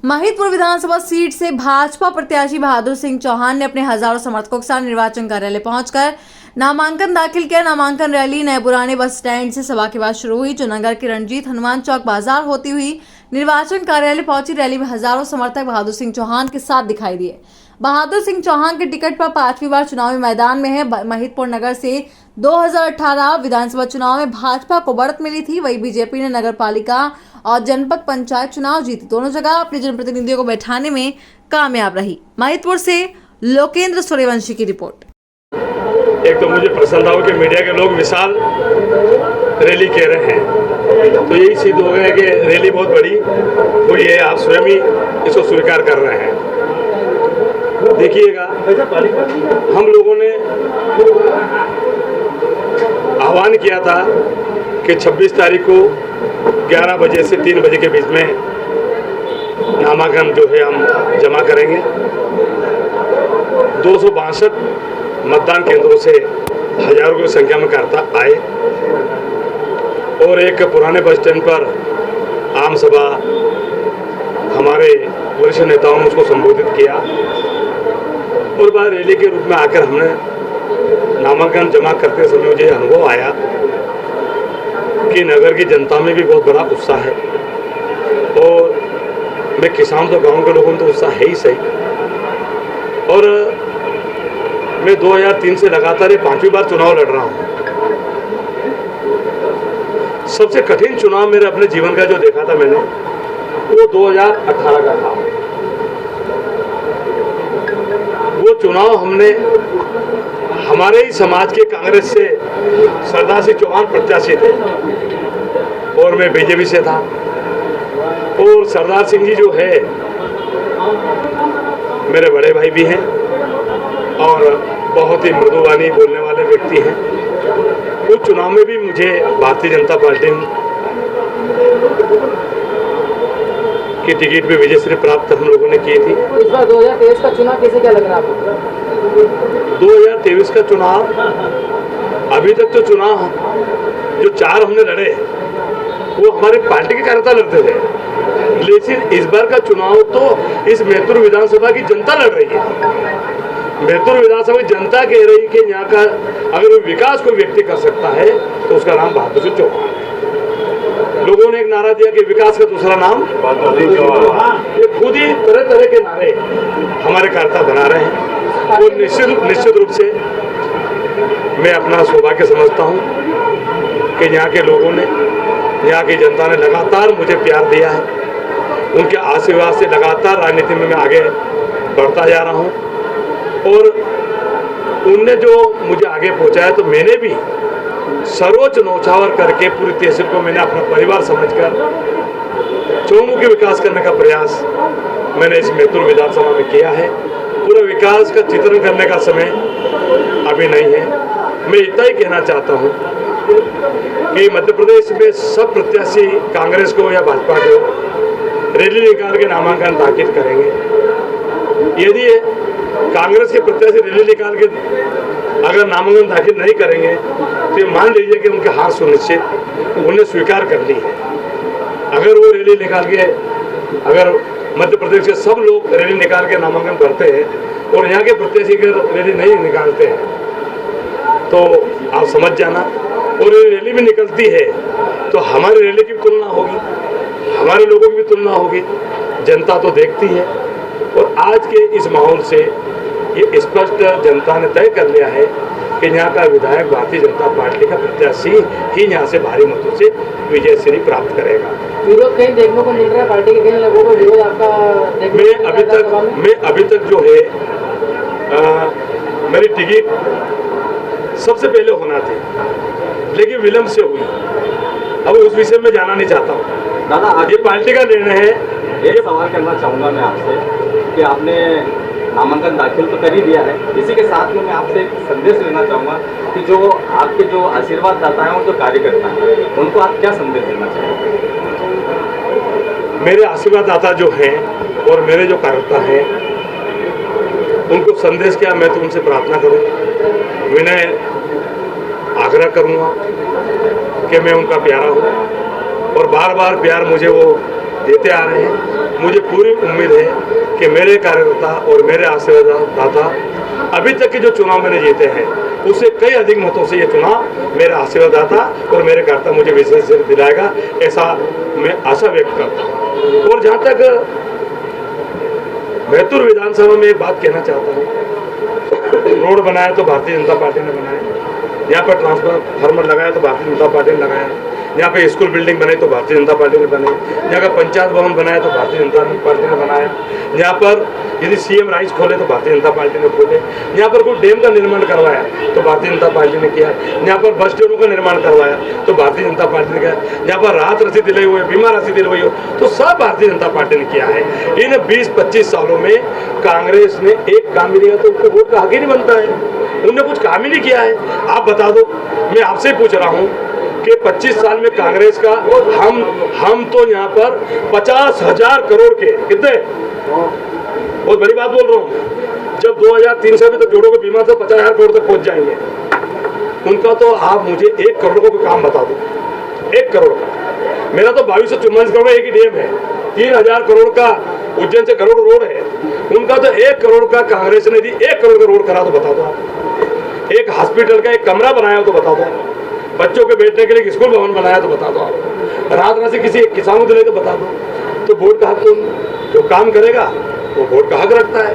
महिदपुर विधानसभा seat से भाजपा प्रत्याशी बहादुर सिंह चौहान ने अपने हजारों समर्थकों के साथ निर्वाचन कार्यालय पहुंचकर नामांकन दाखिल किया। नामांकन रैली नए पुराने बस स्टैंड से सभा के बाद शुरू हुई, जो नगर के रंजीत हनुमान चौक बाजार होती हुई निर्वाचन कार्यालय पहुंची। रैली में हजारों समर्थक बहादुर सिंह चौहान के साथ दिखाई दिए। बहादुर सिंह चौहान के टिकट पर 5वीं बार चुनावी मैदान में है। महिदपुर नगर से 2018 विधानसभा चुनाव में भाजपा को बढ़त मिली थी, वही बीजेपी ने नगर पालिका और जनपद पंचायत चुनाव जीती। दोनों जगह अपने जनप्रतिनिधियों को बैठाने में कामयाब रही। महिदपुर से लोकेंद्र सूर्यवंशी की रिपोर्ट। एक तो मुझे प्रसन्न था कि मीडिया के लोग विशाल रैली कह रहे हैं, तो यही सिद्ध हो गया कि रैली बहुत बड़ी हुई है। आप स्वयं ही इसको स्वीकार कर रहे हैं। देखिएगा, हम लोगों ने आह्वान किया था कि 26 तारीख को 11 बजे से 3 बजे के बीच में नामांकन जो है हम जमा करेंगे। 262 मतदान केंद्रों से हजारों की संख्या में करता आए और एक पुराने बस स्टैंड पर आम सभा हमारे वरिष्ठ नेताओं ने उसको संबोधित किया और बाद रैली के रूप में आकर हमने नामांकन जमा करते समय मुझे अनुभव आया कि नगर की जनता में भी बहुत बड़ा उत्साह है और मैं किसान तो गांव के लोगों में तो उत्साह है ही सही। और मैं 2003 से लगातार 5वीं बार चुनाव लड़ रहा हूं। सबसे कठिन चुनाव मेरे अपने जीवन का जो देखा था मैंने, वो 2018 का था। वो चुनाव हमने हमारे ही समाज के कांग्रेस से सरदार सिंह चौहान प्रत्याशी थे और मैं बीजेपी से था। और सरदार सिंह जी जो है मेरे बड़े भाई भी हैं और बहुत ही मृदुवाणी बोलने वाले व्यक्ति हैं। उस चुनाव में भी मुझे भारतीय जनता पार्टी की टिकट पे विजयश्री प्राप्त हम लोगों ने की थी। इस बार 2023 का चुनाव कैसे क्या लग रहा है आपको? 2023 का चुनाव, अभी तक तो चुनाव जो 4 हमने लड़े वो हमारे पार्टी के कार्यकर्ता लड़ते थे, लेकिन इस बार का चुनाव तो इस महिदपुर विधानसभा की जनता लड़ रही है। महिदपुर विधानसभा की जनता कह रही है कि यहाँ का अगर वो विकास को व्यक्ति कर सकता है तो उसका नाम बहादुर सिंह चौहान है। लोगों ने एक नारा दिया कि विकास का दूसरा नाम बहादुर सिंह चौहान। ये खुद ही तरह तरह के नारे हमारे कार्यकर्ता बना रहे हैं और निश्चित रूप से मैं अपना सौभाग्य समझता हूँ कि यहाँ के लोगों ने, यहाँ की जनता ने लगातार मुझे प्यार दिया है। उनके आशीर्वाद से लगातार राजनीति में मैं आगे बढ़ता जा रहा हूँ और उनने जो मुझे आगे पहुँचाया, तो मैंने भी सर्वोच्च नौछावर करके पूरी तहसील को मैंने अपना परिवार समझकर चौमुखी विकास करने का प्रयास मैंने इस महिदपुर विधानसभा में किया है। पूरा विकास का चित्रण करने का समय अभी नहीं है। मैं इतना ही कहना चाहता हूँ कि मध्य प्रदेश में सब प्रत्याशी कांग्रेस को या भाजपा को रैली निकाल के नामांकन दाखिल करेंगे। यदि कांग्रेस के प्रत्याशी रैली निकाल के अगर नामांकन दाखिल नहीं करेंगे तो मान लीजिए कि उनके हार सुनिश्चित, उन्हें स्वीकार कर ली है। अगर वो रैली निकाल के, अगर मध्य प्रदेश के सब लोग रैली निकाल के नामांकन भरते हैं और यहाँ के प्रत्याशी अगर रैली नहीं निकालते हैं तो आप समझ जाना, और रैली भी निकलती है तो हमारी रैली की तुलना होगी, हमारे लोगों की भी तुलना होगी। जनता तो देखती है और आज के इस माहौल से ये स्पष्ट जनता ने तय कर लिया है कि यहाँ का विधायक भारतीय जनता पार्टी का प्रत्याशी ही यहाँ से भारी मतों से विजयश्री प्राप्त करेगा। विरोध कहीं देखने को मिल रहा है, पार्टी के कई लोगों को विरोध आपका मैं अभी तक जो है मेरी टिकट सबसे पहले होना थी, लेकिन विलंब से हुई। अब उस विषय में जाना नहीं चाहता हूँ दादा। ये पार्टी का निर्णय है। ये सवाल करना चाहूँगा मैं आपसे कि आपने नामांकन दाखिल तो कर ही दिया है, इसी के साथ में मैं आपसे एक संदेश लेना चाहूँगा कि जो आपके जो आशीर्वाद दाता हैं और जो कार्यकर्ता हैं उनको आप क्या संदेश देना चाहेंगे? मेरे आशीर्वाद दाता जो हैं और मेरे जो कार्यकर्ता हैं उनको संदेश क्या, मैं तो उनसे प्रार्थना करूँ विनय आग्रह करूंगा कि मैं उनका प्यारा हूँ और बार बार प्यार मुझे वो देते आ रहे हैं। मुझे पूरी उम्मीद है कि मेरे कार्यकर्ता और मेरे आशीर्वाददाता अभी तक के जो चुनाव मैंने जीते हैं उससे कई अधिक मतों से ये चुनाव मेरे आशीर्वाददाता और मेरे कार्यकर्ता मुझे विशेष दिलाएगा, ऐसा मैं आशा व्यक्त करता हूँ। और जहाँ तक बैतूल विधानसभा में एक बात कहना चाहता हूँ, रोड बनाया तो भारतीय जनता पार्टी ने बनाया, यहाँ पर ट्रांसफार्मर लगाया तो भारतीय जनता पार्टी ने लगाया, यहाँ पे स्कूल बिल्डिंग बनाई तो भारतीय जनता पार्टी ने बनाई, यहाँ का पंचायत भवन बनाया तो भारतीय जनता पार्टी ने बनाया, यहाँ पर यदि सीएम राइस खोले तो भारतीय जनता पार्टी ने खोले, यहाँ पर कोई डैम का निर्माण करवाया तो भारतीय जनता पार्टी ने किया, यहाँ पर बस स्टैंडों का निर्माण करवाया तो भारतीय जनता पार्टी ने किया, यहाँ पर राहत राशि दिलाई हुई, बीमा राशि दिलाई हो तो सब भारतीय जनता पार्टी ने किया है। इन 20-25 सालों में कांग्रेस ने एक काम भी नहीं किया तो उसको वोट का हक ही नहीं बनता है। उन्होंने कुछ काम ही नहीं किया है। आप बता दो, मैं आपसे पूछ रहा हूँ कि 25 साल में कांग्रेस का हम तो यहाँ पर 50,000 करोड़ के, कितने, बहुत बड़ी बात बोल रहा हूँ, जब 2003 से अभी तक जोड़ों के बीमा से 50,000 करोड़ तक पहुंच जाएंगे उनका, तो आप मुझे 1 करोड़ का काम बता दो, 1 करोड़ का। मेरा तो 2244 करोड़ एक ही डैम है, 3,000 करोड़ का उज्जैन से करोड़ रोड है, उनका तो 1 करोड़ का कांग्रेस ने यदि 1 करोड़ का रोड करा तो बता दो आप। एक हॉस्पिटल का एक कमरा बनाया तो बता दो, बच्चों के बैठने के लिए स्कूल भवन बनाया तो बता दो आप, रात रात से किसी किसान को दिले तो बता दो। तो वोट का हक तो जो काम करेगा वो वोट का हक रखता है।